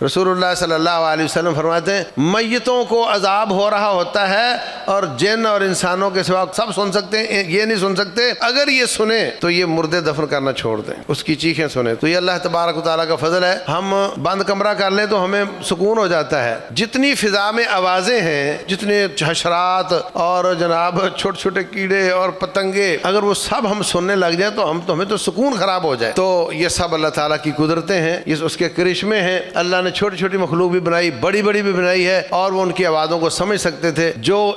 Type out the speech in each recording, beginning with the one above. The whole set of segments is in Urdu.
رسول اللہ صلی اللہ علیہ وسلم فرماتے ہیں میتوں کو عذاب ہو رہا ہوتا ہے اور جن اور انسانوں کے سوا سب سن سکتے ہیں، یہ نہیں سن سکتے۔ اگر یہ سنیں تو یہ مردے دفن کرنا چھوڑ دیں، اس کی چیخیں سنیں۔ تو یہ اللہ تبارک و تعالیٰ کا فضل ہے، ہم بند کمرہ کر لیں تو ہمیں سکون ہو جاتا ہے۔ جتنی فضا میں آوازیں ہیں، جتنے حشرات اور جناب چھوٹے چھوٹے کیڑے اور پتنگے، اگر وہ سب ہم سننے لگ جائیں تو ہمیں تو سکون خراب ہو جائے۔ تو یہ سب اللہ تعالیٰ کی قدرتیں ہیں، یہ اس کے کرشمے ہیں۔ اللہ نے چھوٹی چھوٹی مخلوق بھی بنائی، بڑی بڑی بھی بنائی ہے، اور وہ ان کی آوازوں کو سمجھ سکتے تھے۔ جو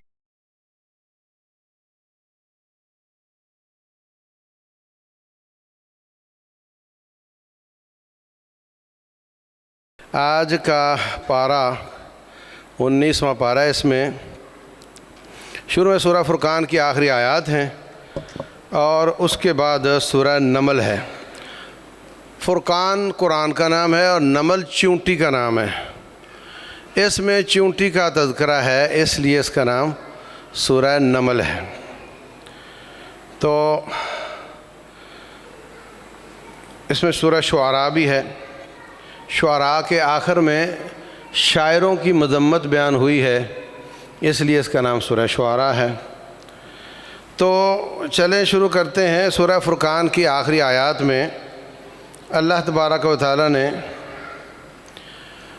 آج کا پارہ 19واں پارہ ہے، اس میں شروع میں سورہ فرقان کی آخری آیات ہیں اور اس کے بعد سورہ نمل ہے۔ فرقان قرآن کا نام ہے اور نمل چیونٹی کا نام ہے۔ اس میں چیونٹی کا تذکرہ ہے، اس لیے اس کا نام سورہ نمل ہے۔ تو اس میں سورہ شعراء بھی ہے۔ شعراء کے آخر میں شاعروں کی مذمت بیان ہوئی ہے، اس لیے اس کا نام سورہ شعراء ہے۔ تو چلیں شروع کرتے ہیں۔ سورہ فرقان کی آخری آیات میں اللہ تبارک و تعالیٰ نے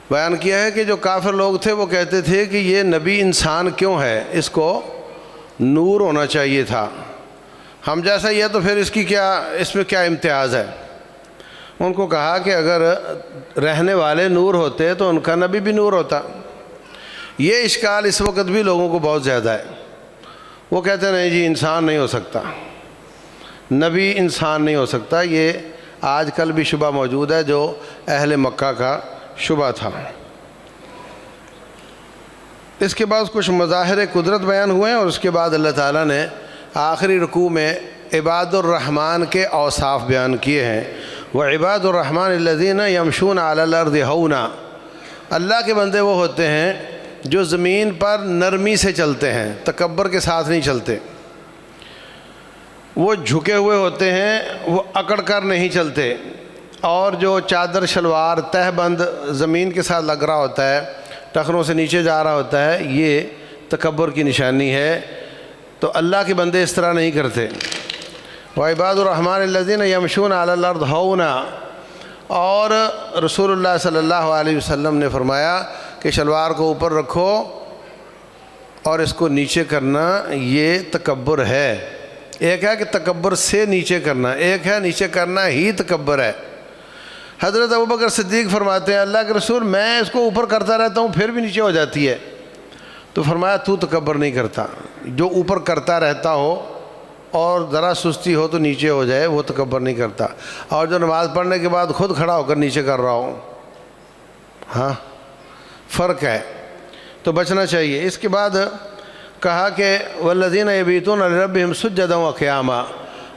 بیان کیا ہے کہ جو کافر لوگ تھے وہ کہتے تھے کہ یہ نبی انسان کیوں ہے، اس کو نور ہونا چاہیے تھا، ہم جیسا یہ تو پھر اس میں کیا امتیاز ہے۔ ان کو کہا کہ اگر رہنے والے نور ہوتے تو ان کا نبی بھی نور ہوتا۔ یہ اشکال اس وقت بھی لوگوں کو بہت زیادہ ہے۔ وہ کہتے ہیں نہیں جی انسان نہیں ہو سکتا، نبی انسان نہیں ہو سکتا۔ یہ آج کل بھی شبہ موجود ہے جو اہل مکہ کا شبہ تھا۔ اس کے بعد کچھ مظاہر قدرت بیان ہوئے ہیں اور اس کے بعد اللہ تعالیٰ نے آخری رکوع میں عباد الرحمن کے اوصاف بیان کیے ہیں۔ وعباد الرحمن الذین یمشون علی الارض ہونا، اللہ کے بندے وہ ہوتے ہیں جو زمین پر نرمی سے چلتے ہیں، تکبر کے ساتھ نہیں چلتے۔ وہ جھکے ہوئے ہوتے ہیں، وہ اکڑ کر نہیں چلتے، اور جو چادر شلوار تہ بند زمین کے ساتھ لگ رہا ہوتا ہے، ٹخنوں سے نیچے جا رہا ہوتا ہے، یہ تکبر کی نشانی ہے۔ تو اللہ کے بندے اس طرح نہیں کرتے۔ وعباد الرحمن الذین یمشون علی الارض ہونا، اور رسول اللہ صلی اللہ علیہ وسلم نے فرمایا کہ شلوار کو اوپر رکھو اور اس کو نیچے کرنا یہ تکبر ہے۔ ایک ہے کہ تکبر سے نیچے کرنا، ایک ہے نیچے کرنا ہی تکبر ہے۔ حضرت ابوبکر صدیق فرماتے ہیں اللہ کے رسول میں اس کو اوپر کرتا رہتا ہوں پھر بھی نیچے ہو جاتی ہے۔ تو فرمایا تو تکبر نہیں کرتا، جو اوپر کرتا رہتا ہو اور ذرا سستی ہو تو نیچے ہو جائے وہ تکبر نہیں کرتا، اور جو نماز پڑھنے کے بعد خود کھڑا ہو کر نیچے کر رہا ہو، ہاں فرق ہے، تو بچنا چاہیے۔ اس کے بعد کہا کہ والذین یبیتون لربہم سجدا وقیاما،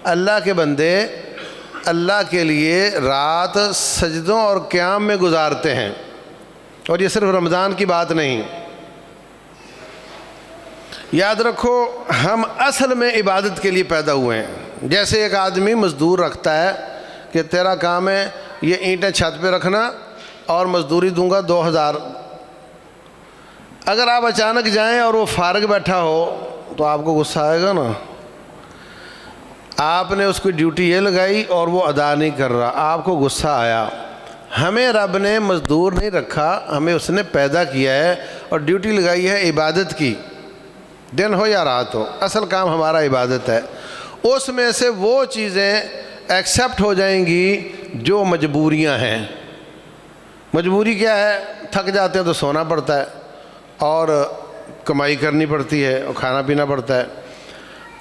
اللہ کے بندے اللہ کے لیے رات سجدوں اور قیام میں گزارتے ہیں، اور یہ صرف رمضان کی بات نہیں۔ یاد رکھو ہم اصل میں عبادت کے لیے پیدا ہوئے ہیں۔ جیسے ایک آدمی مزدور رکھتا ہے کہ تیرا کام ہے یہ اینٹیں چھت پہ رکھنا اور مزدوری دوں گا 2000۔ اگر آپ اچانک جائیں اور وہ فارغ بیٹھا ہو تو آپ کو غصہ آئے گا نا، آپ نے اس کی ڈیوٹی یہ لگائی اور وہ ادا نہیں کر رہا، آپ کو غصہ آیا۔ ہمیں رب نے مزدور نہیں رکھا، ہمیں اس نے پیدا کیا ہے اور ڈیوٹی لگائی ہے عبادت کی، دن ہو یا رات ہو، اصل کام ہمارا عبادت ہے۔ اس میں سے وہ چیزیں ایکسیپٹ ہو جائیں گی جو مجبوریاں ہیں۔ مجبوری کیا ہے؟ تھک جاتے ہیں تو سونا پڑتا ہے اور کمائی کرنی پڑتی ہے اور کھانا پینا پڑتا ہے۔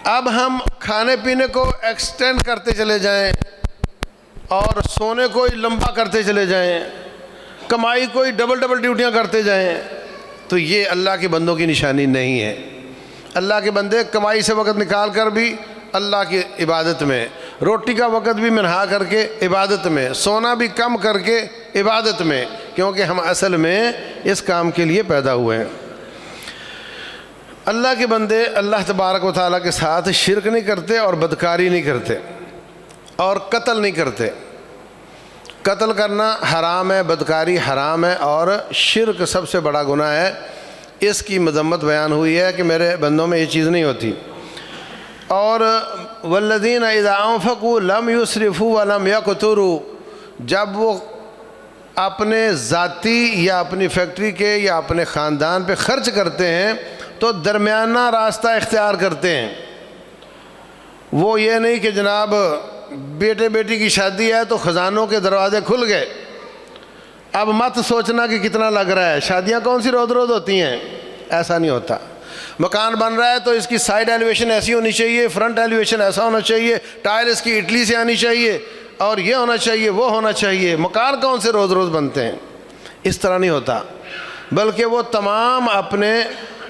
اب ہم کھانے پینے کو ایکسٹینڈ کرتے چلے جائیں اور سونے کو ہی لمبا کرتے چلے جائیں، کمائی کو ہی ڈبل ڈیوٹیاں کرتے جائیں، تو یہ اللہ کے بندوں کی نشانی نہیں ہے۔ اللہ کے بندے کمائی سے وقت نکال کر بھی اللہ کی عبادت میں، روٹی کا وقت بھی منہا کر کے عبادت میں، سونا بھی کم کر کے عبادت میں، کیونکہ ہم اصل میں اس کام کے لیے پیدا ہوئے ہیں۔ اللہ کے بندے اللہ تبارک و تعالیٰ کے ساتھ شرک نہیں کرتے اور بدکاری نہیں کرتے اور قتل نہیں کرتے۔ قتل کرنا حرام ہے، بدکاری حرام ہے، اور شرک سب سے بڑا گناہ ہے۔ اس کی مذمت بیان ہوئی ہے کہ میرے بندوں میں یہ چیز نہیں ہوتی۔ اور والذین اذا انفقوا لم یسرفوا ولم یقتروا، جب وہ اپنے ذاتی یا اپنی فیکٹری کے یا اپنے خاندان پہ خرچ کرتے ہیں تو درمیانہ راستہ اختیار کرتے ہیں۔ وہ یہ نہیں کہ جناب بیٹے بیٹی کی شادی ہے تو خزانوں کے دروازے کھل گئے، اب مت سوچنا کہ کتنا لگ رہا ہے، شادیاں کون سی روز روز ہوتی ہیں، ایسا نہیں ہوتا۔ مکان بن رہا ہے تو اس کی سائڈ ایلیویشن ایسی ہونی چاہیے، فرنٹ ایلیویشن ایسا ہونا چاہیے، ٹائل اس کی اٹلی سے آنی چاہیے، اور یہ ہونا چاہیے، وہ ہونا چاہیے۔ مکان کون سے روز روز بنتے ہیں، اس طرح نہیں ہوتا، بلکہ وہ تمام اپنے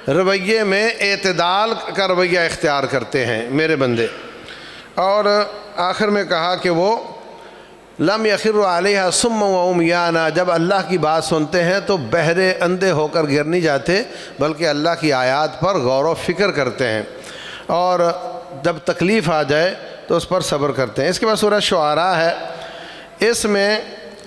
رویے میں اعتدال کا رویہ اختیار کرتے ہیں میرے بندے۔ اور آخر میں کہا کہ وہ لم یخروا علیہا صم و عمیانا، جب اللہ کی بات سنتے ہیں تو بہرے اندھے ہو کر گر نہیں جاتے، بلکہ اللہ کی آیات پر غور و فکر کرتے ہیں، اور جب تکلیف آ جائے تو اس پر صبر کرتے ہیں۔ اس کے بعد سورہ شعراء ہے، اس میں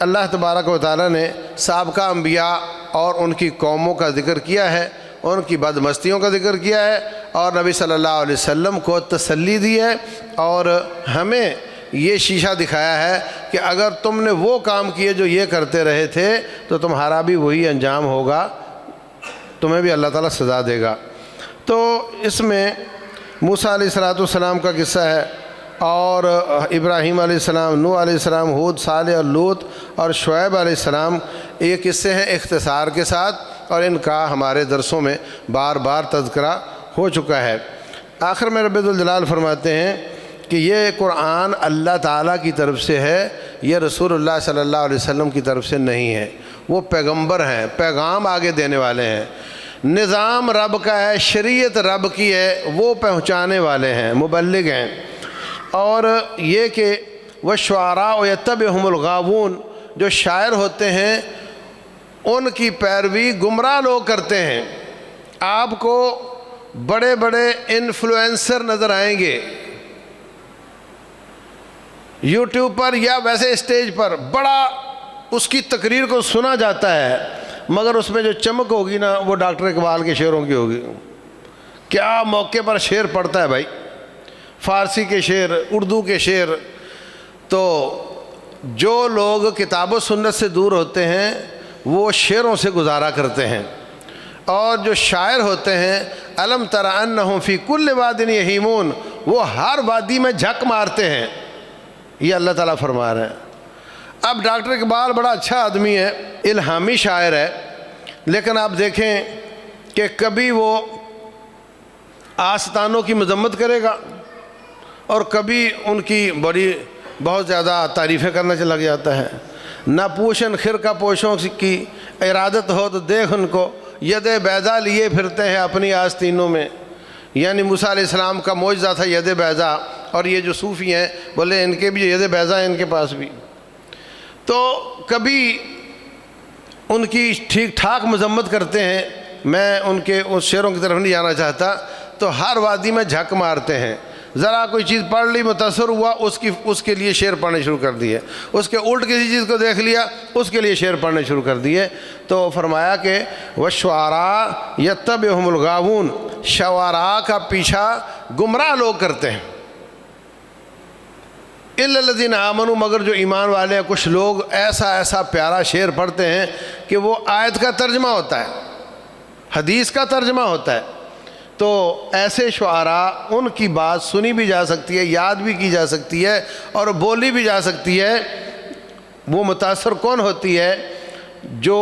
اللہ تبارک و تعالیٰ نے سابقہ انبیاء اور ان کی قوموں کا ذکر کیا ہے، ان کی بدمستیوں کا ذکر کیا ہے، اور نبی صلی اللہ علیہ وسلم کو تسلی دی ہے، اور ہمیں یہ شیشہ دکھایا ہے کہ اگر تم نے وہ کام کیے جو یہ کرتے رہے تھے تو تمہارا بھی وہی انجام ہوگا، تمہیں بھی اللہ تعالیٰ سزا دے گا۔ تو اس میں موسیٰ علیہ السلام کا قصہ ہے، اور ابراہیم علیہ السلام، نوح علیہ السلام، ہود، صالح اور لوط اور شعیب علیہ السلام، یہ قصے ہیں اختصار کے ساتھ، اور ان کا ہمارے درسوں میں بار بار تذکرہ ہو چکا ہے۔ آخر میں رب ذوالجلال فرماتے ہیں کہ یہ قرآن اللہ تعالیٰ کی طرف سے ہے، یہ رسول اللہ صلی اللہ علیہ وسلم کی طرف سے نہیں ہے۔ وہ پیغمبر ہیں، پیغام آگے دینے والے ہیں، نظام رب کا ہے، شریعت رب کی ہے، وہ پہنچانے والے ہیں، مبلغ ہیں۔ اور یہ کہ وَالشُّعَرَاءُ يَتَّبِعُهُمُ الْغَاوُونَ، جو شاعر ہوتے ہیں ان کی پیروی گمراہ لوگ کرتے ہیں۔ آپ کو بڑے بڑے انفلوئنسر نظر آئیں گے یوٹیوب پر یا ویسے اسٹیج پر، بڑا اس کی تقریر کو سنا جاتا ہے، مگر اس میں جو چمک ہوگی نا وہ ڈاکٹر اقبال کے شعروں کی ہوگی۔ کیا موقع پر شعر پڑھتا ہے بھائی، فارسی کے شعر، اردو کے شعر۔ تو جو لوگ کتاب و سنت سے دور ہوتے ہیں وہ شعروں سے گزارا کرتے ہیں، اور جو شاعر ہوتے ہیں الم تر انہم فی کل واد یہیمون، وہ ہر وادی میں جھک مارتے ہیں، یہ اللہ تعالیٰ فرما رہے ہیں۔ اب ڈاکٹر اقبال بڑا اچھا آدمی ہے، الہامی شاعر ہے، لیکن آپ دیکھیں کہ کبھی وہ آستانوں کی مذمت کرے گا اور کبھی ان کی بہت زیادہ تعریفیں کرنا لگ جاتا ہے۔ نہ پوشن خرقہ پوشوں کی ارادت ہو تو دیکھ ان کو، ید بیضا لیے پھرتے ہیں اپنی آستینوں میں۔ یعنی موسیٰ علیہ السلام کا معجزہ تھا ید بیضا، اور یہ جو صوفی ہیں بولے ان کے بھی ید بیضا ہے ان کے پاس بھی۔ تو کبھی ان کی ٹھیک ٹھاک مذمت کرتے ہیں، میں ان کے اس شعروں کی طرف نہیں جانا چاہتا، تو ہر وادی میں جھک مارتے ہیں۔ ذرا کوئی چیز پڑھ لی، متاثر ہوا، اس کے لیے شعر پڑھنے شروع کر دیے، اس کے الٹ کسی چیز کو دیکھ لیا، اس کے لیے شعر پڑھنے شروع کر دیے۔ تو فرمایا کہ وَالشُّعَرَاءُ يَتَّبِعُهُمُ الْغَاوُونَ، شعراء کا پیچھا گمراہ لوگ کرتے ہیں۔ إِلَّا الَّذِينَ آمَنُوا، مگر جو ایمان والے ہیں، کچھ لوگ ایسا پیارا شعر پڑھتے ہیں کہ وہ آیت کا ترجمہ ہوتا ہے، حدیث کا ترجمہ ہوتا ہے۔ تو ایسے شعراء، ان کی بات سنی بھی جا سکتی ہے، یاد بھی کی جا سکتی ہے، اور بولی بھی جا سکتی ہے۔ وہ متاثر کون ہوتی ہے؟ جو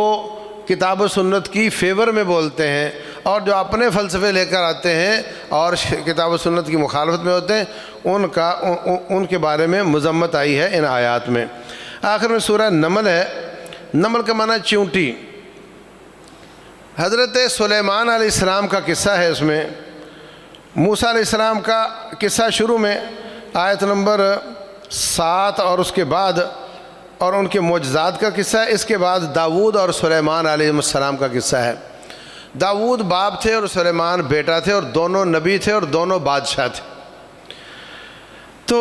کتاب و سنت کی فیور میں بولتے ہیں، اور جو اپنے فلسفے لے کر آتے ہیں اور کتاب و سنت کی مخالفت میں ہوتے ہیں، ان کے بارے میں مذمت آئی ہے ان آیات میں۔ آخر میں سورہ نمل ہے، نمل کا معنی چیونٹی۔ حضرت سلیمان علیہ السلام کا قصہ ہے، اس میں موسیٰ علیہ السلام کا قصہ شروع میں آیت نمبر 7 اور اس کے بعد، اور ان کے معجزات کا قصہ ہے۔ اس کے بعد داؤد اور سلیمان علیہ السلام کا قصہ ہے۔ داؤد باپ تھے اور سلیمان بیٹا تھے، اور دونوں نبی تھے اور دونوں بادشاہ تھے۔ تو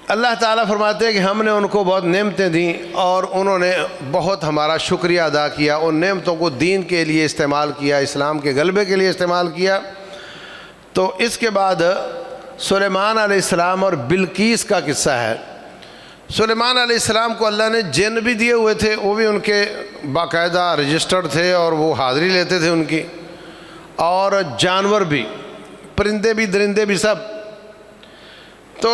اللہ تعالیٰ فرماتے ہیں کہ ہم نے ان کو بہت نعمتیں دیں اور انہوں نے بہت ہمارا شکریہ ادا کیا، ان نعمتوں کو دین کے لیے استعمال کیا، اسلام کے غلبے کے لیے استعمال کیا۔ تو اس کے بعد سلیمان علیہ السلام اور بلقیس کا قصہ ہے۔ سلیمان علیہ السلام کو اللہ نے جن بھی دیے ہوئے تھے، وہ بھی ان کے باقاعدہ رجسٹرڈ تھے اور وہ حاضری لیتے تھے ان کی، اور جانور بھی، پرندے بھی درندے بھی سب۔ تو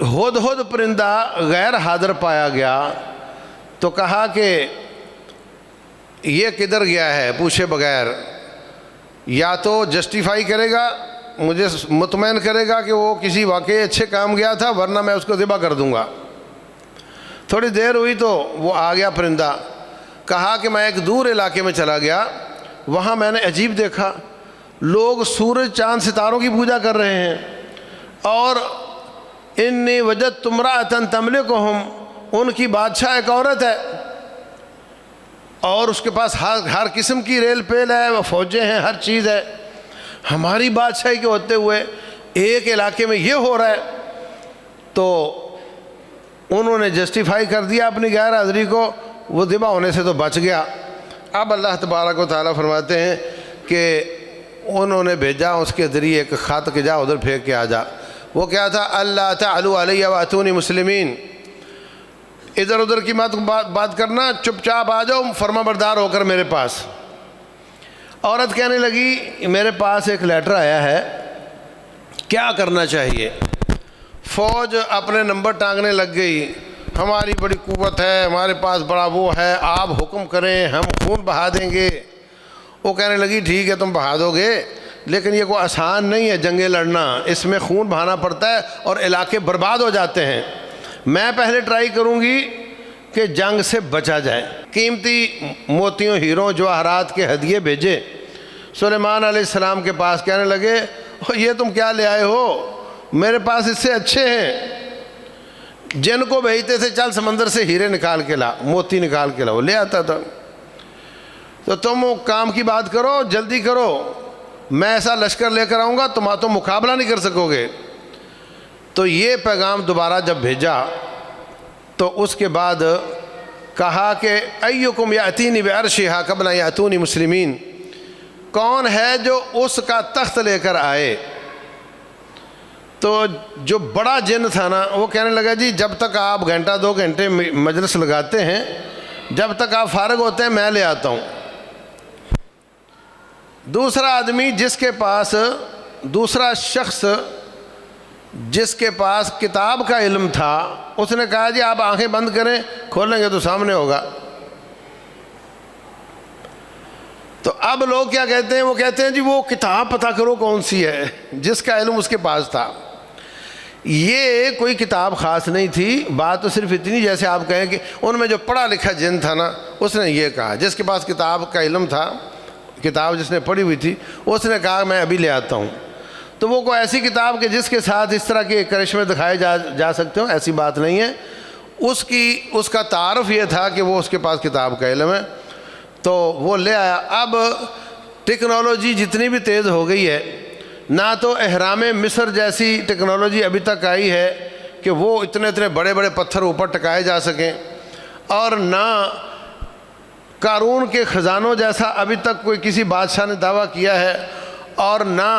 ہدہد پرندہ غیر حاضر پایا گیا تو کہا کہ یہ کدھر گیا ہے پوچھے بغیر، یا تو جسٹیفائی کرے گا، مجھے مطمئن کرے گا کہ وہ کسی واقعی اچھے کام گیا تھا، ورنہ میں اس کو ذبح کر دوں گا۔ تھوڑی دیر ہوئی تو وہ آ گیا پرندہ، کہا کہ میں ایک دور علاقے میں چلا گیا، وہاں میں نے عجیب دیکھا، لوگ سورج چاند ستاروں کی پوجا کر رہے ہیں، اور انی وجدت امرأۃ تملکہم، ان کی بادشاہ ایک عورت ہے اور اس کے پاس ہر قسم کی ریل پیل ہے، فوجیں ہیں، ہر چیز ہے۔ ہماری بادشاہی کے ہوتے ہوئے ایک علاقے میں یہ ہو رہا ہے۔ تو انہوں نے جسٹیفائی کر دیا اپنی غیر حاضری کو، وہ ذبح ہونے سے تو بچ گیا۔ اب اللہ تبارک و تعالیٰ فرماتے ہیں کہ انہوں نے بھیجا اس کے ذریعے ایک خط کہ جا ادھر پھینک کے آ جا۔ وہ کیا تھا؟ اللہ تعلوا علی واتونی مسلمین، ادھر ادھر کی بات کرنا، چپ چاپ آ جاؤ فرما بردار ہو کر میرے پاس۔ عورت کہنے لگی میرے پاس ایک لیٹر آیا ہے، کیا کرنا چاہیے؟ فوج اپنے نمبر ٹانگنے لگ گئی، ہماری بڑی قوت ہے، ہمارے پاس بڑا وہ ہے، آپ حکم کریں ہم خون بہا دیں گے۔ وہ کہنے لگی ٹھیک ہے تم بہا دو گے، لیکن یہ کوئی آسان نہیں ہے جنگیں لڑنا، اس میں خون بہانا پڑتا ہے اور علاقے برباد ہو جاتے ہیں۔ میں پہلے ٹرائی کروں گی کہ جنگ سے بچا جائے۔ قیمتی موتیوں ہیروں جواہرات کے ہدیے بھیجے سلیمان علیہ السلام کے پاس، کہنے لگے یہ تم کیا لے آئے ہو؟ میرے پاس اس سے اچھے ہیں۔ جن کو بھیجتے تھے چل سمندر سے ہیرے نکال کے لا، موتی نکال کے لا، وہ لے آتا تھا۔ تو تم کام کی بات کرو، جلدی کرو، میں ایسا لشکر لے کر آؤں گا تم مقابلہ نہیں کر سکو گے۔ تو یہ پیغام دوبارہ جب بھیجا تو اس کے بعد کہا کہ ایکم یاتینی بعرشہا قبل ان یاتونی مسلمین، کون ہے جو اس کا تخت لے کر آئے؟ تو جو بڑا جن تھا نا وہ کہنے لگا جی جب تک آپ گھنٹہ دو گھنٹے مجلس لگاتے ہیں، جب تک آپ فارغ ہوتے ہیں میں لے آتا ہوں۔ دوسرا آدمی دوسرا شخص جس کے پاس کتاب کا علم تھا، اس نے کہا جی آپ آنکھیں بند کریں، کھولیں گے تو سامنے ہوگا۔ تو اب لوگ کیا کہتے ہیں؟ وہ کہتے ہیں جی وہ کتاب پتہ کرو کون سی ہے، جس کا علم اس کے پاس تھا۔ یہ کوئی کتاب خاص نہیں تھی، بات تو صرف اتنی جیسے آپ کہیں کہ ان میں جو پڑھا لکھا جن تھا نا اس نے یہ کہا، جس کے پاس کتاب کا علم تھا، کتاب جس نے پڑھی ہوئی تھی، اس نے کہا میں ابھی لے آتا ہوں۔ تو وہ کوئی ایسی کتاب کہ جس کے ساتھ اس طرح کے کرشمے دکھائے جا سکتے ہوں، ایسی بات نہیں ہے۔ اس کا تعارف یہ تھا کہ وہ اس کے پاس کتاب کا علم ہے، تو وہ لے آیا۔ اب ٹیکنالوجی جتنی بھی تیز ہو گئی ہے، نہ تو اہرام مصر جیسی ٹیکنالوجی ابھی تک آئی ہے کہ وہ اتنے بڑے بڑے پتھر اوپر ٹکائے جا سکیں، اور نہ قارون کے خزانوں جیسا ابھی تک کوئی کسی بادشاہ نے دعویٰ کیا ہے، اور نہ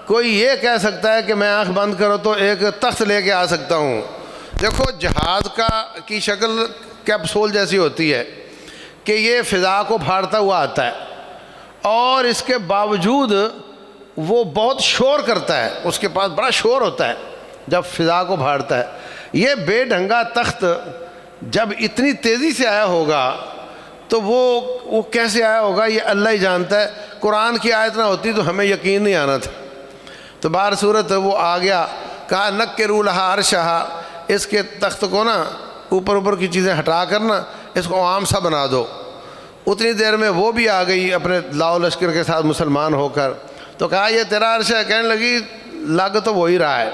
کوئی یہ کہہ سکتا ہے کہ میں آنکھ بند کرو تو ایک تخت لے کے آ سکتا ہوں۔ دیکھو جہاز کی شکل کیپسول جیسی ہوتی ہے کہ یہ فضا کو پھاڑتا ہوا آتا ہے، اور اس کے باوجود وہ بہت شور کرتا ہے، اس کے پاس بڑا شور ہوتا ہے جب فضا کو پھاڑتا ہے۔ یہ بے ڈھنگا تخت جب اتنی تیزی سے آیا ہوگا تو وہ کیسے آیا ہوگا یہ اللہ ہی جانتا ہے۔ قرآن کی آیت نہ ہوتی تو ہمیں یقین نہیں آنا تھا۔ تو بہر صورت وہ آ گیا، کہا نکروا لہا عرشہا، اس کے تخت کو نا اوپر کی چیزیں ہٹا کر نا اس کو عام سا بنا دو۔ اتنی دیر میں وہ بھی آ گئی اپنے لاؤ لشکر کے ساتھ مسلمان ہو کر، تو کہا یہ تیرا عرش ہے؟ کہنے لگی لگ تو وہی رہا ہے۔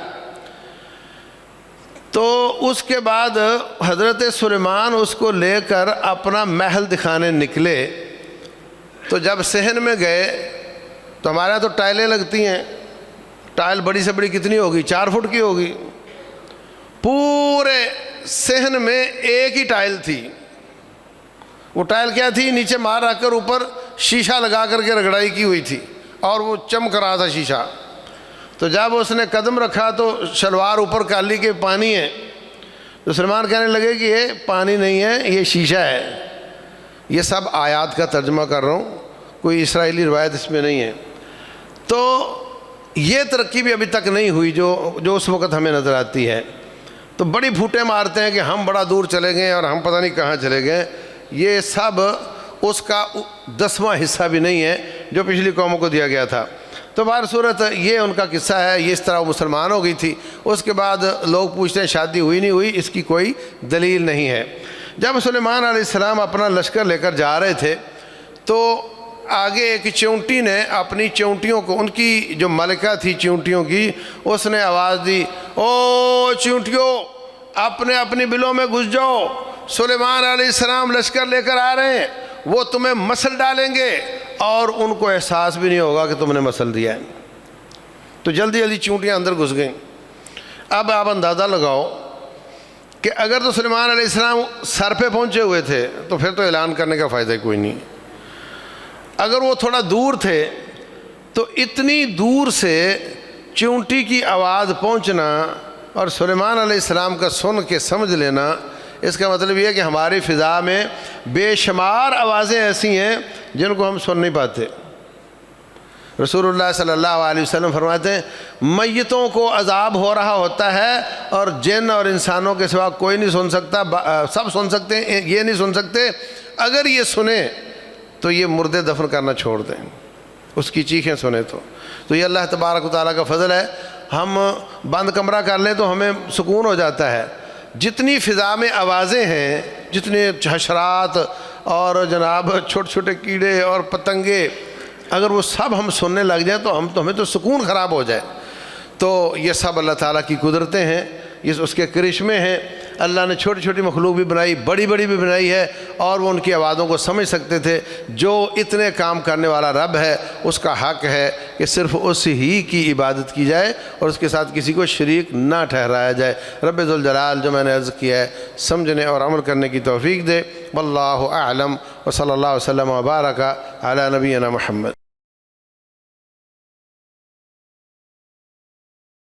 تو اس کے بعد حضرت سلیمان اس کو لے کر اپنا محل دکھانے نکلے۔ تو جب صحن میں گئے تو ہمارے یہاں تو ٹائلیں لگتی ہیں، ٹائل بڑی سے بڑی کتنی ہوگی؟ 4 فٹ کی ہوگی، پورے صحن میں ایک ہی ٹائل تھی. وہ ٹائل کیا تھی؟ نیچے مار رکھ کر اوپر شیشہ لگا کر کے رگڑائی کی ہوئی تھی اور وہ چمک رہا تھا شیشہ. تو جب اس نے قدم رکھا تو شلوار اوپر کالی کے پانی ہے. تو سلمان کہنے لگے کہ یہ پانی نہیں ہے، یہ شیشہ ہے. یہ سب آیات کا ترجمہ کر رہا ہوں، کوئی اسرائیلی روایت اس میں نہیں ہے. تو یہ ترقی بھی ابھی تک نہیں ہوئی جو اس وقت ہمیں نظر آتی ہے. تو بڑی پھوٹیں مارتے ہیں کہ ہم بڑا دور چلے گئے اور ہم پتہ نہیں کہاں چلے گئے. یہ سب اس کا 10واں حصہ بھی نہیں ہے جو پچھلی قوموں کو دیا گیا تھا. تو بہر صورت یہ ان کا قصہ ہے. یہ اس طرح وہ مسلمان ہو گئی تھی. اس کے بعد لوگ پوچھتے ہیں شادی ہوئی نہیں ہوئی، اس کی کوئی دلیل نہیں ہے. جب سلیمان علیہ السلام اپنا لشکر لے کر جا رہے تھے تو آگے ایک چونٹی نے اپنی چونٹیوں کو، ان کی جو ملکہ تھی چونٹیوں کی، اس نے آواز دی، او چونٹیوں اپنے اپنی بلوں میں گھس جاؤ، سلیمان علیہ السلام لشکر لے کر آ رہے ہیں، وہ تمہیں مسل ڈالیں گے اور ان کو احساس بھی نہیں ہوگا کہ تم نے مسل دیا ہے. تو جلدی جلدی چونٹیاں اندر گھس گئیں. اب آپ اندازہ لگاؤ کہ اگر تو سلیمان علیہ السلام سر پہ پہنچے ہوئے تھے تو پھر تو اعلان کرنے کا فائدہ کوئی نہیں. اگر وہ تھوڑا دور تھے تو اتنی دور سے چونٹی کی آواز پہنچنا اور سلیمان علیہ السلام کا سن کے سمجھ لینا، اس کا مطلب یہ ہے کہ ہماری فضا میں بے شمار آوازیں ایسی ہیں جن کو ہم سن نہیں پاتے. رسول اللہ صلی اللہ علیہ وسلم فرماتے ہیں میتوں کو عذاب ہو رہا ہوتا ہے اور جن اور انسانوں کے سوا کوئی نہیں سن سکتا، سب سن سکتے ہیں، یہ نہیں سن سکتے. اگر یہ سنیں تو یہ مردے دفن کرنا چھوڑ دیں، اس کی چیخیں سنیں تو یہ اللہ تبارک و تعالیٰ کا فضل ہے. ہم بند کمرہ کر لیں تو ہمیں سکون ہو جاتا ہے. جتنی فضا میں آوازیں ہیں، جتنے حشرات اور جناب چھوٹے چھوٹے کیڑے اور پتنگے، اگر وہ سب ہم سننے لگ جائیں تو ہمیں تو سکون خراب ہو جائے. تو یہ سب اللہ تعالیٰ کی قدرتیں ہیں، یہ اس کے کرشمے ہیں. اللہ نے چھوٹی چھوٹی مخلوق بھی بنائی، بڑی بڑی بھی بنائی ہے، اور وہ ان کی آوازوں کو سمجھ سکتے تھے. جو اتنے کام کرنے والا رب ہے اس کا حق ہے کہ صرف اس ہی کی عبادت کی جائے اور اس کے ساتھ کسی کو شریک نہ ٹھہرایا جائے. رب ذوالجلال جو میں نے عرض کیا ہے سمجھنے اور عمل کرنے کی توفیق دے. واللہ اعلم، وصلی اللہ وسلم وبارک علی نبینا محمد.